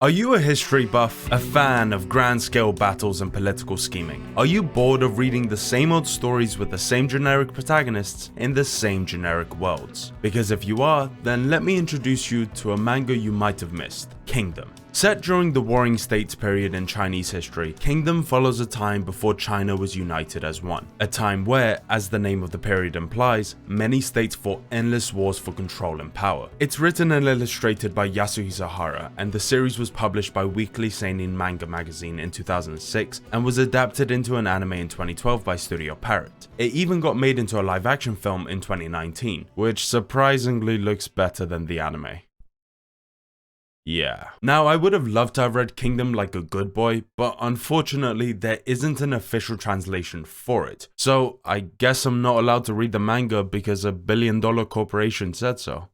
Are you a history buff, a fan of grand-scale battles and political scheming? Are you bored of reading the same old stories with the same generic protagonists in the same generic worlds? Because if you are, then let me introduce you to a manga you might have missed, Kingdom. Set during the Warring States period in Chinese history, Kingdom follows a time before China was united as one. A time where, as the name of the period implies, many states fought endless wars for control and power. It's written and illustrated by Yasuhisa Hara, and the series was published by Weekly Seinen Manga magazine in 2006 and was adapted into an anime in 2012 by Studio Parrot. It even got made into a live-action film in 2019, which surprisingly looks better than the anime. Yeah. Now, I would have loved to have read Kingdom like a good boy, but unfortunately there isn't an official translation for it. So I guess I'm not allowed to read the manga because a billion-dollar corporation said so.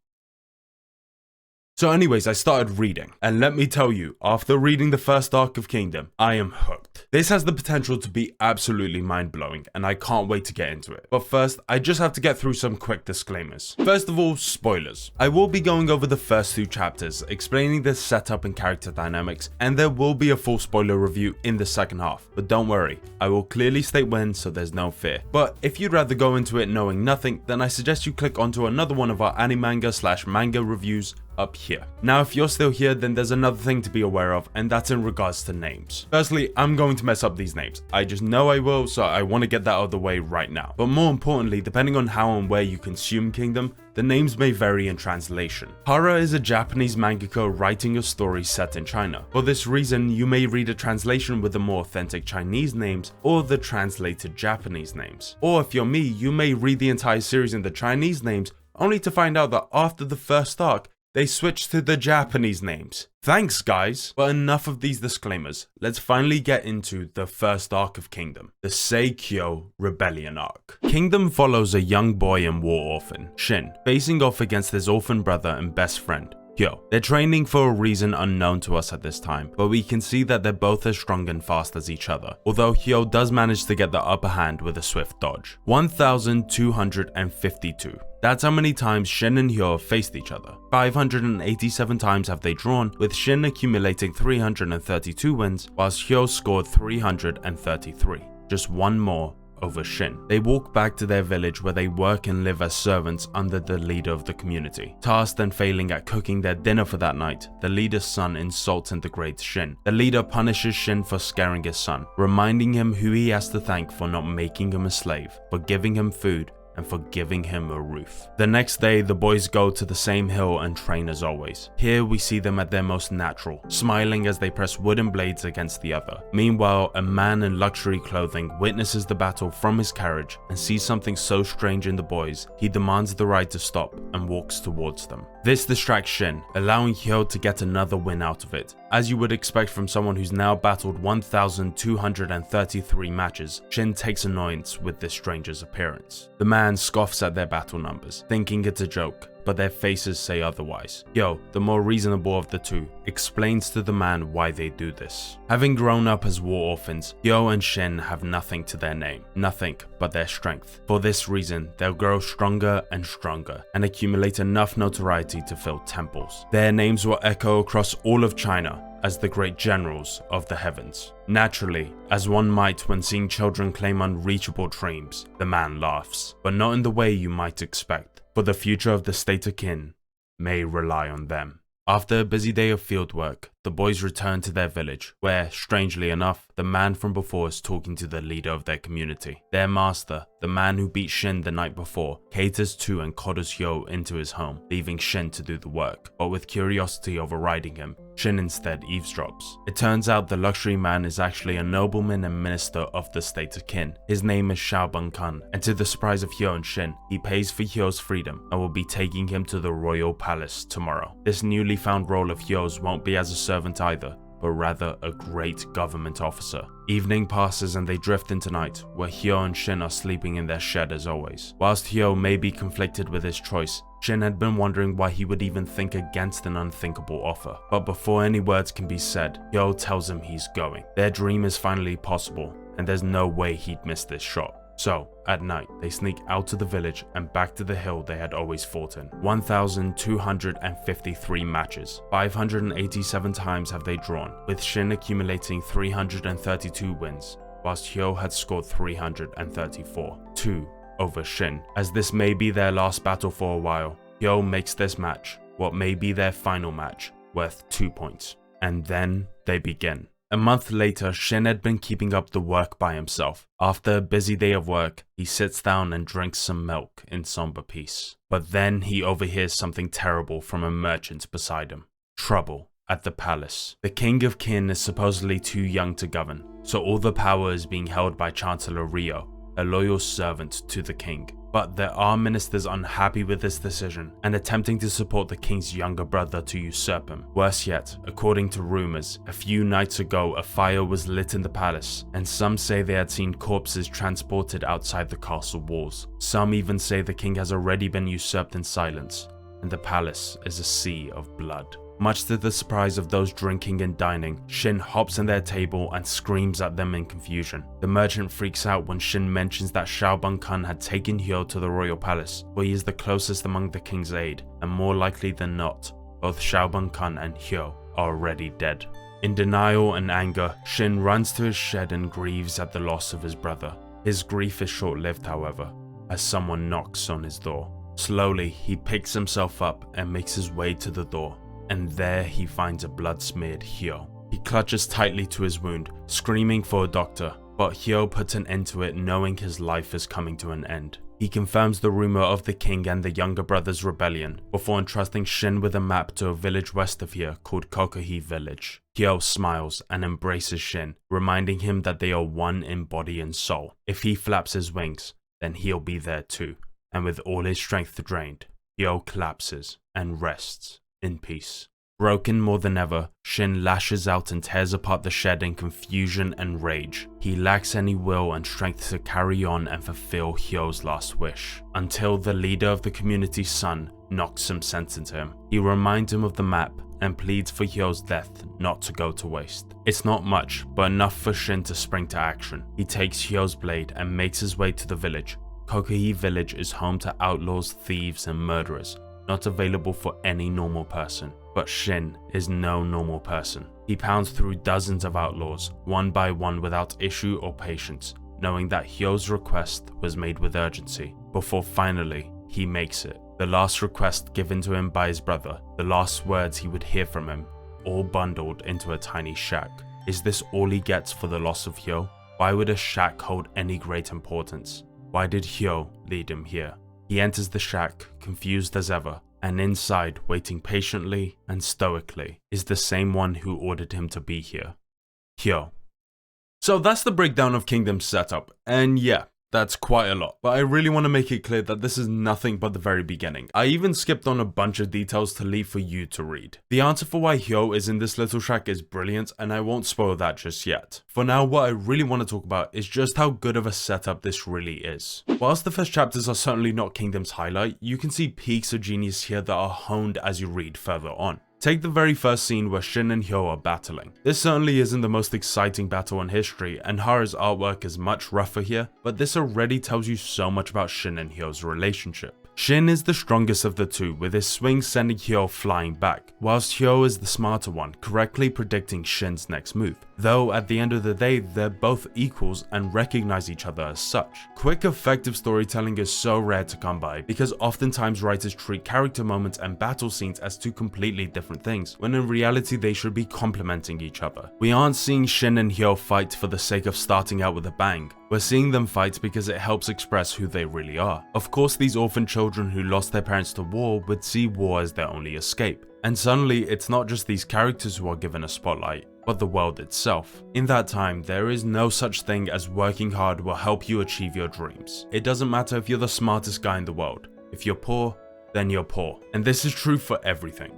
So anyways, I started reading, and let me tell you, after reading the first arc of Kingdom, I am hooked. This has the potential to be absolutely mind-blowing, and I can't wait to get into it. But first, I just have to get through some quick disclaimers. First of all, spoilers. I will be going over the first two chapters, explaining the setup and character dynamics, and there will be a full spoiler review in the second half. But don't worry, I will clearly state when, so there's no fear. But if you'd rather go into it knowing nothing, then I suggest you click onto another one of our animanga/manga reviews up here. Now, if you're still here, then there's another thing to be aware of, and that's in regards to names. Firstly, I'm going to mess up these names. I just know I will, so I want to get that out of the way right now. But more importantly, depending on how and where you consume Kingdom, the names may vary in translation. Hara is a Japanese mangaka writing a story set in China. For this reason, you may read a translation with the more authentic Chinese names or the translated Japanese names. Or if you're me, you may read the entire series in the Chinese names, only to find out that after the first arc, they switched to the Japanese names. Thanks guys! But enough of these disclaimers, let's finally get into the first arc of Kingdom, the Hyou Rebellion arc. Kingdom follows a young boy and war orphan, Shin, facing off against his orphan brother and best friend, Hyou. They're training for a reason unknown to us at this time, but we can see that they're both as strong and fast as each other, although Hyou does manage to get the upper hand with a swift dodge. 1,252. That's how many times Shin and Hyou have faced each other. 587 times have they drawn, with Shin accumulating 332 wins, whilst Hyou scored 333. Just one more over Shin. They walk back to their village where they work and live as servants under the leader of the community. Tasked and failing at cooking their dinner for that night, the leader's son insults and degrades Shin. The leader punishes Shin for scaring his son, reminding him who he has to thank for not making him a slave, for giving him food, and for giving him a roof. The next day, the boys go to the same hill and train as always. Here we see them at their most natural, smiling as they press wooden blades against the other. Meanwhile, a man in luxury clothing witnesses the battle from his carriage and sees something so strange in the boys, he demands the ride to stop and walks towards them. This distracts Shin, allowing Hyou to get another win out of it. As you would expect from someone who's now battled 1,233 matches, Shin takes annoyance with this stranger's appearance. The man scoffs at their battle numbers, thinking it's a joke, but their faces say otherwise. Hyou, the more reasonable of the two, explains to the man why they do this. Having grown up as war orphans, Hyou and Shin have nothing to their name, nothing but their strength. For this reason, they'll grow stronger and stronger, and accumulate enough notoriety to fill temples. Their names will echo across all of China as the great generals of the heavens. Naturally, as one might when seeing children claim unreachable dreams, the man laughs, but not in the way you might expect, for the future of the state of Qin may rely on them. After a busy day of fieldwork, the boys return to their village, where, strangely enough, the man from before is talking to the leader of their community. Their master, the man who beat Shin the night before, caters to and coddles Hyou into his home, leaving Shin to do the work, but with curiosity overriding him, Shin instead eavesdrops. It turns out the luxury man is actually a nobleman and minister of the state of Qin. His name is Shoubunkun, and to the surprise of Hyou and Shin, he pays for Hyou's freedom and will be taking him to the royal palace tomorrow. This newly found role of Hyou's won't be as a servant either, but rather a great government officer. Evening passes and they drift into night, where Hyou and Shin are sleeping in their shed as always. Whilst Hyou may be conflicted with his choice, Shin had been wondering why he would even think against an unthinkable offer. But before any words can be said, Hyou tells him he's going. Their dream is finally possible, and there's no way he'd miss this shot. So, at night, they sneak out of the village and back to the hill they had always fought in. 1,253 matches. 587 times have they drawn, with Shin accumulating 332 wins, whilst Hyou had scored 334. 2 over Shin. As this may be their last battle for a while, Hyou makes this match, what may be their final match, worth 2 points. And then they begin. A month later, Shin had been keeping up the work by himself. After a busy day of work, he sits down and drinks some milk in somber peace. But then he overhears something terrible from a merchant beside him. Trouble at the palace. The King of Qin is supposedly too young to govern, so all the power is being held by Chancellor Ryo, a loyal servant to the king. But there are ministers unhappy with this decision and attempting to support the king's younger brother to usurp him. Worse yet, according to rumors, a few nights ago a fire was lit in the palace, and some say they had seen corpses transported outside the castle walls. Some even say the king has already been usurped in silence, and the palace is a sea of blood. Much to the surprise of those drinking and dining, Shin hops on their table and screams at them in confusion. The merchant freaks out when Shin mentions that Shoubunkun had taken Hyou to the royal palace, where he is the closest among the king's aide, and more likely than not, both Shoubunkun and Hyou are already dead. In denial and anger, Shin runs to his shed and grieves at the loss of his brother. His grief is short-lived, however, as someone knocks on his door. Slowly, he picks himself up and makes his way to the door. And there he finds a blood-smeared Hyou. He clutches tightly to his wound, screaming for a doctor, but Hyou puts an end to it knowing his life is coming to an end. He confirms the rumor of the king and the younger brother's rebellion, before entrusting Shin with a map to a village west of here called Kokohi Village. Hyou smiles and embraces Shin, reminding him that they are one in body and soul. If he flaps his wings, then he'll be there too. And with all his strength drained, Hyou collapses and rests in peace. Broken more than ever, Shin lashes out and tears apart the shed in confusion and rage. He lacks any will and strength to carry on and fulfill Hyou's last wish, until the leader of the community's son knocks some sense into him. He reminds him of the map and pleads for Hyou's death not to go to waste. It's not much, but enough for Shin to spring to action. He takes Hyou's blade and makes his way to the village. Kokohi Village is home to outlaws, thieves, and murderers, not available for any normal person. But Shin is no normal person. He pounds through dozens of outlaws, one by one without issue or patience, knowing that Hyou's request was made with urgency, before finally he makes it. The last request given to him by his brother, the last words he would hear from him, all bundled into a tiny shack. Is this all he gets for the loss of Hyou? Why would a shack hold any great importance? Why did Hyou lead him here? He enters the shack, confused as ever, and inside, waiting patiently and stoically, is the same one who ordered him to be here, Hyou. So that's the breakdown of Kingdom's setup, and yeah, that's quite a lot, but I really want to make it clear that this is nothing but the very beginning. I even skipped on a bunch of details to leave for you to read. The answer for why Hyou is in this little shack is brilliant, and I won't spoil that just yet. For now, what I really want to talk about is just how good of a setup this really is. Whilst the first chapters are certainly not Kingdom's highlight, you can see peaks of genius here that are honed as you read further on. Take the very first scene where Shin and Hyou are battling. This certainly isn't the most exciting battle in history, and Hara's artwork is much rougher here, but this already tells you so much about Shin and Hyou's relationship. Shin is the strongest of the two, with his swing sending Hyou flying back, whilst Hyou is the smarter one, correctly predicting Shin's next move. Though at the end of the day, they're both equals and recognize each other as such. Quick, effective storytelling is so rare to come by, because oftentimes writers treat character moments and battle scenes as two completely different things, when in reality they should be complementing each other. We aren't seeing Shin and Hyou fight for the sake of starting out with a bang. We're seeing them fight because it helps express who they really are. Of course, these orphan children who lost their parents to war would see war as their only escape. And suddenly, it's not just these characters who are given a spotlight, but the world itself. In that time, there is no such thing as working hard will help you achieve your dreams. It doesn't matter if you're the smartest guy in the world. If you're poor, then you're poor. And this is true for everything.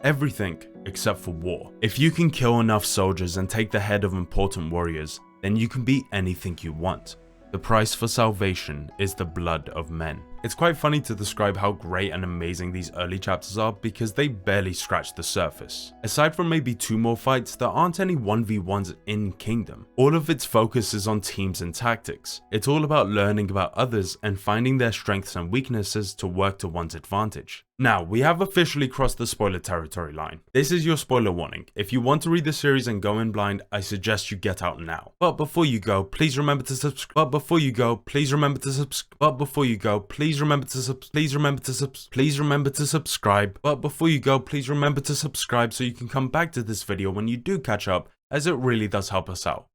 Everything except for war. If you can kill enough soldiers and take the head of important warriors, then you can be anything you want. The price for salvation is the blood of men. It's quite funny to describe how great and amazing these early chapters are because they barely scratch the surface. Aside from maybe 2 more fights, there aren't any 1v1s in Kingdom. All of its focus is on teams and tactics. It's all about learning about others and finding their strengths and weaknesses to work to one's advantage. Now, we have officially crossed the spoiler territory line. This is your spoiler warning. If you want to read the series and go in blind, I suggest you get out now. But before you go, please remember to subscribe. But before you go, please remember to subscribe. But before you go, please remember to subscribe. But before you go, please remember to subscribe so you can come back to this video when you do catch up, as it really does help us out.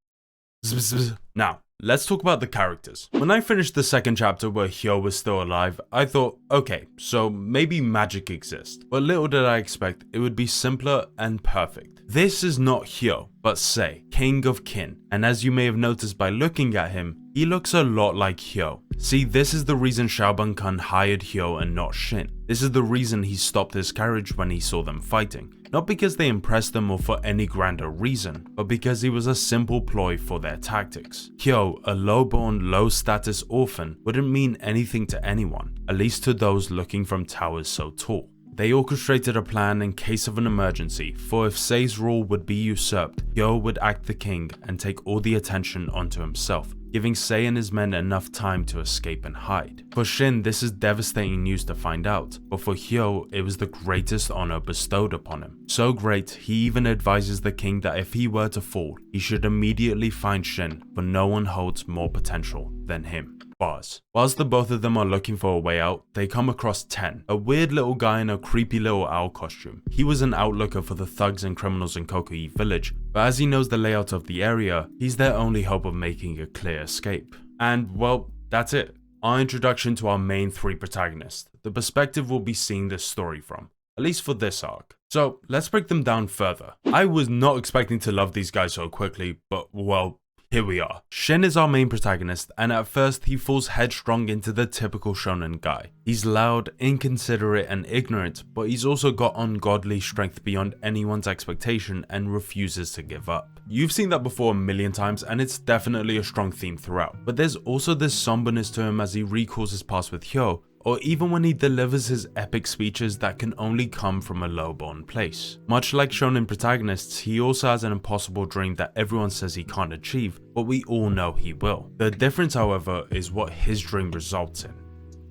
Now, let's talk about the characters. When I finished the second chapter where Hyou was still alive, I thought, okay, so maybe magic exists. But little did I expect it would be simpler and perfect. This is not Hyou, but Sei, King of Qin, and as you may have noticed by looking at him, he looks a lot like Hyou. See, this is the reason Shoubunkun hired Hyou and not Shin. This is the reason he stopped his carriage when he saw them fighting. Not because they impressed him or for any grander reason, but because he was a simple ploy for their tactics. Hyou, a low-born, low-status orphan, wouldn't mean anything to anyone, at least to those looking from towers so tall. They orchestrated a plan in case of an emergency, for if Sei's rule would be usurped, Hyou would act the king and take all the attention onto himself, giving Sei and his men enough time to escape and hide. For Shin, this is devastating news to find out, but for Hyou, it was the greatest honor bestowed upon him. So great, he even advises the king that if he were to fall, he should immediately find Shin, for no one holds more potential than him. Bars. Whilst the both of them are looking for a way out, they come across Ten, a weird little guy in a creepy little owl costume. He was an outlooker for the thugs and criminals in Kokui village, but as he knows the layout of the area, he's their only hope of making a clear escape. And well, that's it. Our introduction to our main 3 protagonists, the perspective we'll be seeing this story from, at least for this arc. So let's break them down further. I was not expecting to love these guys so quickly, but well, here we are. Shin is our main protagonist, and at first he falls headstrong into the typical shonen guy. He's loud, inconsiderate and ignorant, but he's also got ungodly strength beyond anyone's expectation and refuses to give up. You've seen that before a million times and it's definitely a strong theme throughout, but there's also this somberness to him as he recalls his past with Hyou, or even when he delivers his epic speeches that can only come from a low-born place. Much like shonen protagonists, he also has an impossible dream that everyone says he can't achieve, but we all know he will. The difference, however, is what his dream results in.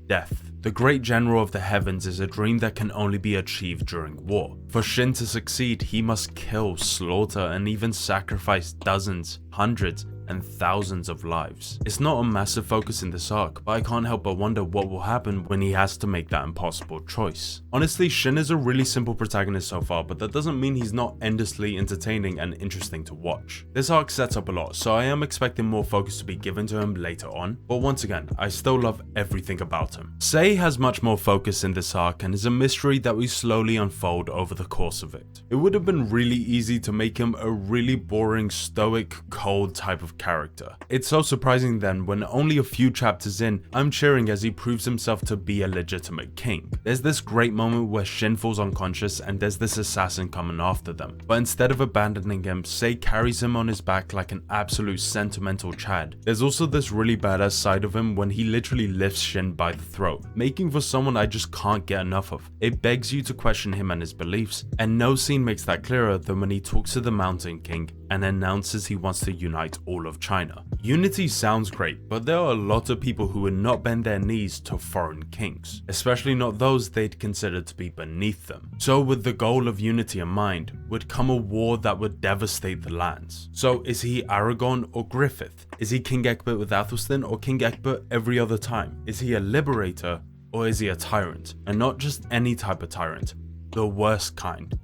Death. The great general of the heavens is a dream that can only be achieved during war. For Shin to succeed, he must kill, slaughter, and even sacrifice dozens, hundreds, and thousands of lives. It's not a massive focus in this arc, but I can't help but wonder what will happen when he has to make that impossible choice. Honestly, Shin is a really simple protagonist so far, but that doesn't mean he's not endlessly entertaining and interesting to watch. This arc sets up a lot, so I am expecting more focus to be given to him later on, but once again, I still love everything about him. Sei has much more focus in this arc and is a mystery that we slowly unfold over the course of it. It would have been really easy to make him a really boring, stoic, cold type of character. It's so surprising then when only a few chapters in, I'm cheering as he proves himself to be a legitimate king. There's this great moment where Shin falls unconscious and there's this assassin coming after them, but instead of abandoning him, Sei carries him on his back like an absolute sentimental Chad. There's also this really badass side of him when he literally lifts Shin by the throat, making for someone I just can't get enough of. It begs you to question him and his beliefs, and no scene makes that clearer than when he talks to the Mountain King and announces he wants to unite all of China. Unity sounds great, but there are a lot of people who would not bend their knees to foreign kings, especially not those they'd consider to be beneath them. So with the goal of unity in mind, would come a war that would devastate the lands. So is he Aragorn or Griffith? Is he King Egbert with Athelstan or King Egbert every other time? Is he a liberator or is he a tyrant? And not just any type of tyrant, the worst kind.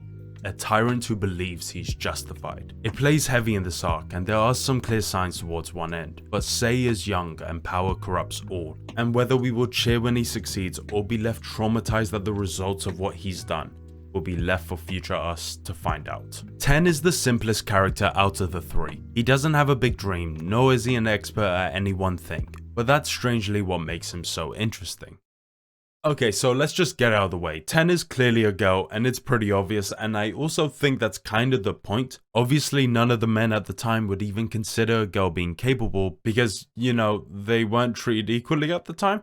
A tyrant who believes he's justified. It plays heavy in this arc and there are some clear signs towards one end, but Sei is young and power corrupts all, and whether we will cheer when he succeeds or be left traumatized at the results of what he's done will be left for future us to find out. Ten is the simplest character out of the 3. He doesn't have a big dream, nor is he an expert at any one thing, but that's strangely what makes him so interesting. Okay, so let's just get out of the way. Ten is clearly a girl and it's pretty obvious, and I also think that's kind of the point. Obviously none of the men at the time would even consider a girl being capable because, you know, they weren't treated equally at the time.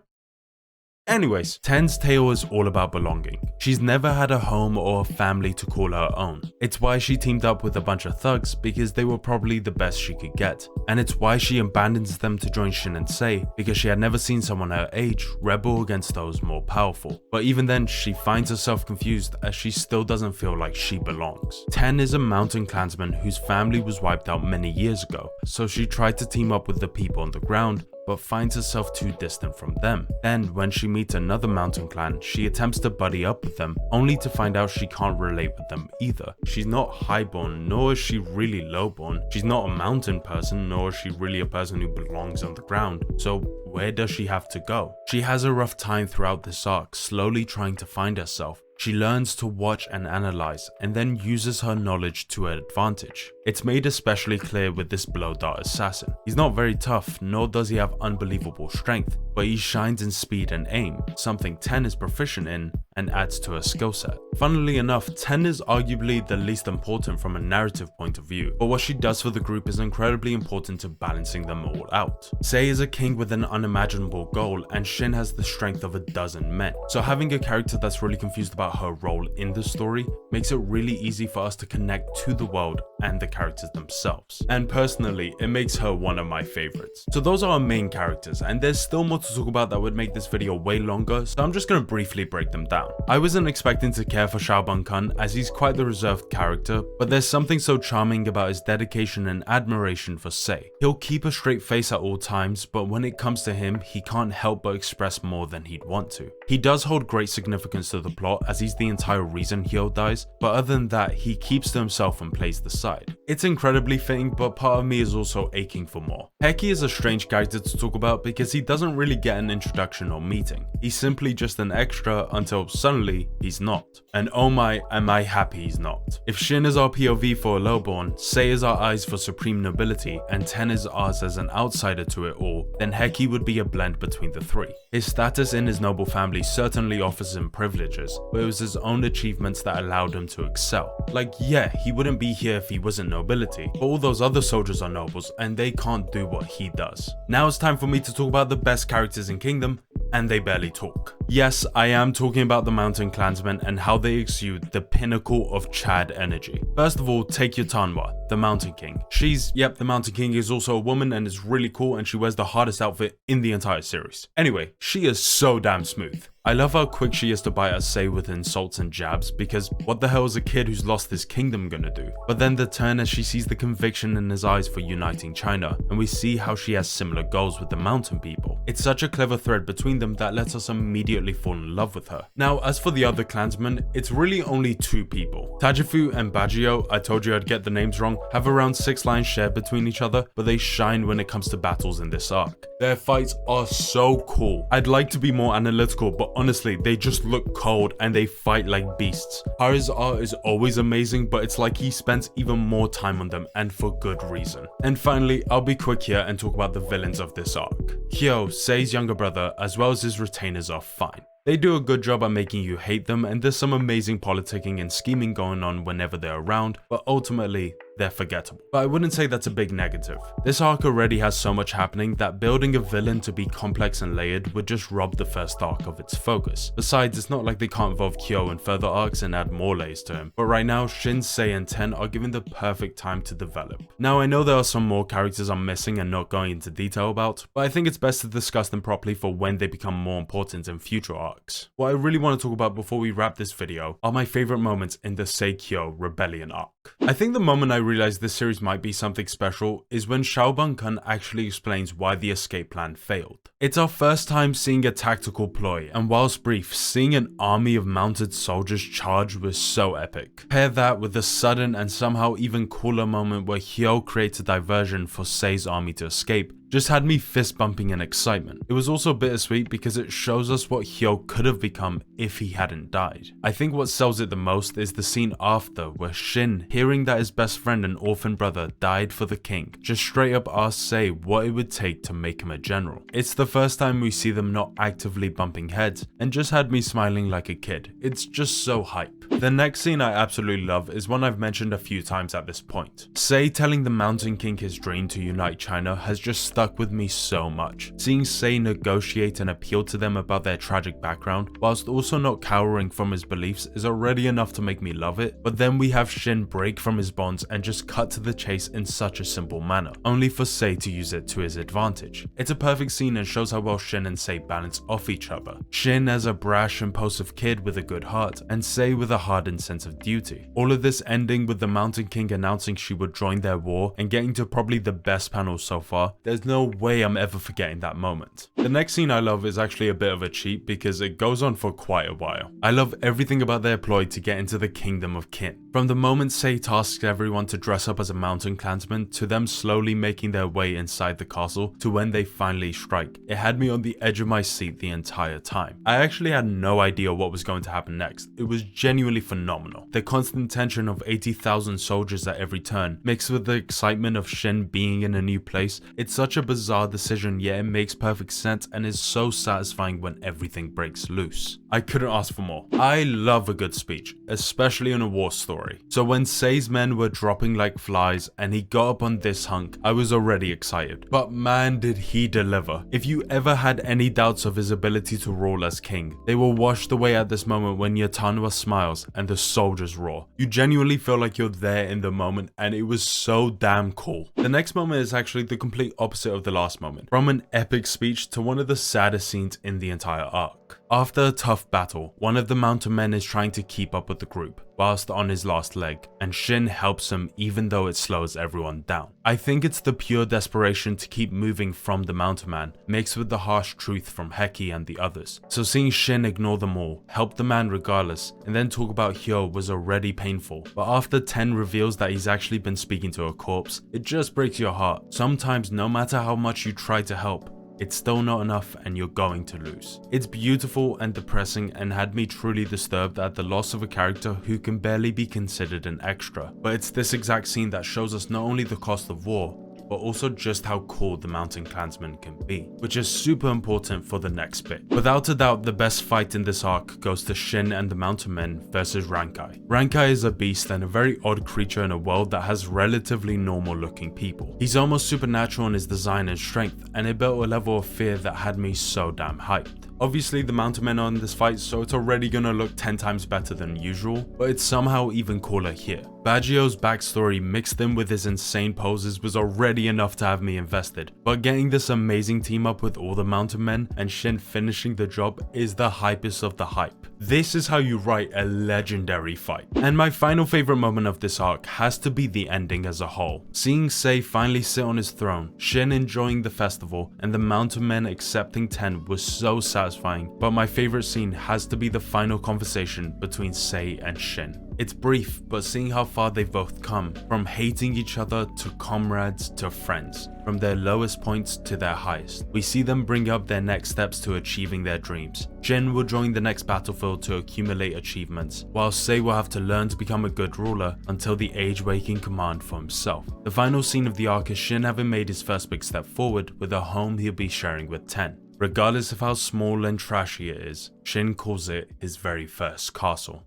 Anyways, Ten's tale is all about belonging. She's never had a home or a family to call her own. It's why she teamed up with a bunch of thugs because they were probably the best she could get. And it's why she abandons them to join Shin and Sei because she had never seen someone her age rebel against those more powerful. But even then, she finds herself confused as she still doesn't feel like she belongs. Ten is a mountain clansman whose family was wiped out many years ago, so she tried to team up with the people on the ground, but finds herself too distant from them. Then, when she meets another mountain clan, she attempts to buddy up with them, only to find out she can't relate with them either. She's not highborn, nor is she really lowborn. She's not a mountain person, nor is she really a person who belongs on the ground. So where does she have to go? She has a rough time throughout this arc, slowly trying to find herself. She learns to watch and analyze, and then uses her knowledge to her advantage. It's made especially clear with this blow dart assassin. He's not very tough, nor does he have unbelievable strength, but he shines in speed and aim, something Ten is proficient in and adds to her skill set. Funnily enough, Ten is arguably the least important from a narrative point of view, but what she does for the group is incredibly important to balancing them all out. Sei is a king with an unimaginable goal, and Shin has the strength of a dozen men. So having a character that's really confused about her role in the story makes it really easy for us to connect to the world and the characters themselves. And personally, it makes her one of my favorites. So those are our main characters, and there's still more to talk about that would make this video way longer, so I'm just gonna briefly break them down. I wasn't expecting to care for Shoubunkun as he's quite the reserved character, but there's something so charming about his dedication and admiration for Sei. He'll keep a straight face at all times, but when it comes to him, he can't help but express more than he'd want to. He does hold great significance to the plot as he's the entire reason Hyou dies, but other than that, he keeps to himself and plays the side. It's incredibly fitting, but part of me is also aching for more. Heki is a strange character to talk about because he doesn't really get an introduction or meeting. He's simply just an extra until suddenly he's not. And oh my, am I happy he's not. If Shin is our POV for a lowborn, Sei is our eyes for supreme nobility, and Ten is ours as an outsider to it all, then Heki would be a blend between the three. His status in his noble family certainly offers him privileges, but it was his own achievements that allowed him to excel. Like, yeah, he wouldn't be here if he wasn't nobility, but all those other soldiers are nobles and they can't do what he does. Now it's time for me to talk about the best characters in Kingdom, and they barely talk. Yes, I am talking about the mountain clansmen and how they exude the pinnacle of Chad energy. First of all, take your Tanwa, the mountain king. The mountain king is also a woman and is really cool, and she wears the hardest outfit in the entire series. Anyway, she is so damn smooth. I love how quick she is to bite at Sei with insults and jabs, because what the hell is a kid who's lost his kingdom gonna do? But then the turn as she sees the conviction in his eyes for uniting China, and we see how she has similar goals with the mountain people. It's such a clever thread between them that lets us immediately fall in love with her. Now, as for the other clansmen, it's really only two people. Tajifu and Baguio, I told you I'd get the names wrong, have around 6 lines shared between each other, but they shine when it comes to battles in this arc. Their fights are so cool. I'd like to be more analytical, but honestly, they just look cold and they fight like beasts. Haru's art is always amazing, but it's like he spends even more time on them, and for good reason. And finally, I'll be quick here and talk about the villains of this arc. Hyou, Sei's younger brother, as well as his retainers, are fine. They do a good job at making you hate them, and there's some amazing politicking and scheming going on whenever they're around, but ultimately, they're forgettable. But I wouldn't say that's a big negative. This arc already has so much happening that building a villain to be complex and layered would just rob the first arc of its focus. Besides, it's not like they can't involve Hyou in further arcs and add more layers to him, but right now, Shin, Sei, and Ten are given the perfect time to develop. Now, I know there are some more characters I'm missing and not going into detail about, but I think it's best to discuss them properly for when they become more important in future arcs. What I really want to talk about before we wrap this video are my favorite moments in the Sei-Hyou Rebellion arc. I think the moment I realized this series might be something special is when Shoubunkun actually explains why the escape plan failed. It's our first time seeing a tactical ploy, and whilst brief, seeing an army of mounted soldiers charge was so epic. Pair that with the sudden and somehow even cooler moment where Hyou creates a diversion for Sei's army to escape, just had me fist bumping in excitement. It was also bittersweet because it shows us what Hyou could have become if he hadn't died. I think what sells it the most is the scene after where Shin, hearing that his best friend and orphan brother died for the king, just straight up asks Sei what it would take to make him a general. It's the first time we see them not actively bumping heads, and just had me smiling like a kid. It's just so hype. The next scene I absolutely love is one I've mentioned a few times at this point. Sei telling the Mountain King his dream to unite China has just stuck with me so much. Seeing Sei negotiate and appeal to them about their tragic background, whilst also not cowering from his beliefs, is already enough to make me love it, but then we have Shin break from his bonds and just cut to the chase in such a simple manner, only for Sei to use it to his advantage. It's a perfect scene and shows how well Shin and Sei balance off each other. Shin as a brash, impulsive kid with a good heart, and Sei with a hardened sense of duty. All of this ending with the Mountain King announcing she would join their war and getting to probably the best panel so far. There's no way I'm ever forgetting that moment. The next scene I love is actually a bit of a cheat because it goes on for quite a while. I love everything about their ploy to get into the kingdom of Kin. From the moment Sei tasks everyone to dress up as a mountain clansman, to them slowly making their way inside the castle, to when they finally strike, it had me on the edge of my seat the entire time. I actually had no idea what was going to happen next. It was genuinely phenomenal. The constant tension of 80,000 soldiers at every turn, mixed with the excitement of Shin being in a new place, it's such a bizarre decision, yet it makes perfect sense and is so satisfying when everything breaks loose. I couldn't ask for more. I love a good speech, especially in a war story. So when Sei's men were dropping like flies and he got up on this hunk, I was already excited. But man, did he deliver. If you ever had any doubts of his ability to rule as king, they were washed away at this moment when Yatanwa smiles and the soldiers roar. You genuinely feel like you're there in the moment, and it was so damn cool. The next moment is actually the complete opposite of the last moment. From an epic speech to one of the saddest scenes in the entire arc. After a tough battle, one of the mountain men is trying to keep up with the group, whilst on his last leg, and Shin helps him even though it slows everyone down. I think it's the pure desperation to keep moving from the mountain man, mixed with the harsh truth from Heki and the others. So seeing Shin ignore them all, help the man regardless, and then talk about Hyou was already painful, but after 10 reveals that he's actually been speaking to a corpse, it just breaks your heart. Sometimes no matter how much you try to help, it's still not enough and you're going to lose. It's beautiful and depressing and had me truly disturbed at the loss of a character who can barely be considered an extra. But it's this exact scene that shows us not only the cost of war, but also just how cool the mountain clansmen can be, which is super important for the next bit. Without a doubt, the best fight in this arc goes to Shin and the mountain men versus Rankai. Rankai is a beast and a very odd creature in a world that has relatively normal looking people. He's almost supernatural in his design and strength, and it built a level of fear that had me so damn hyped. Obviously the mountain men are in this fight, so it's already gonna look 10 times better than usual, but it's somehow even cooler here. Baggio's backstory mixed in with his insane poses was already enough to have me invested, but getting this amazing team up with all the mountain men and Shin finishing the job is the hypest of the hype. This is how you write a legendary fight. And my final favorite moment of this arc has to be the ending as a whole. Seeing Sei finally sit on his throne, Shin enjoying the festival, and the mountain men accepting 10 was so satisfying, but my favorite scene has to be the final conversation between Sei and Shin. It's brief, but seeing how far they've both come, from hating each other to comrades to friends, from their lowest points to their highest. We see them bring up their next steps to achieving their dreams. Shin will join the next battlefield to accumulate achievements, while Sei will have to learn to become a good ruler until the age where he can command for himself. The final scene of the arc is Shin having made his first big step forward with a home he'll be sharing with 10. Regardless of how small and trashy it is, Shin calls it his very first castle.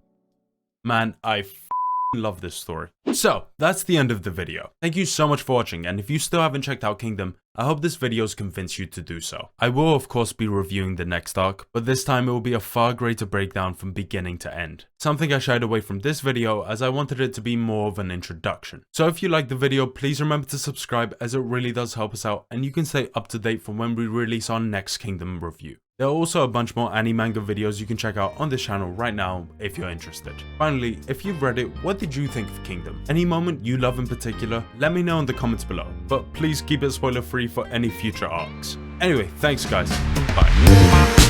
Man, I love this story. So, that's the end of the video. Thank you so much for watching, and if you still haven't checked out Kingdom, I hope this video has convinced you to do so. I will of course be reviewing the next arc, but this time it will be a far greater breakdown from beginning to end. Something I shied away from this video as I wanted it to be more of an introduction. So if you liked the video, please remember to subscribe as it really does help us out, and you can stay up to date for when we release our next Kingdom review. There are also a bunch more anime manga videos you can check out on this channel right now if you're interested. Finally, if you've read it, what did you think of Kingdom? Any moment you love in particular? Let me know in the comments below, but please keep it spoiler free for any future arcs. Anyway, thanks guys, bye.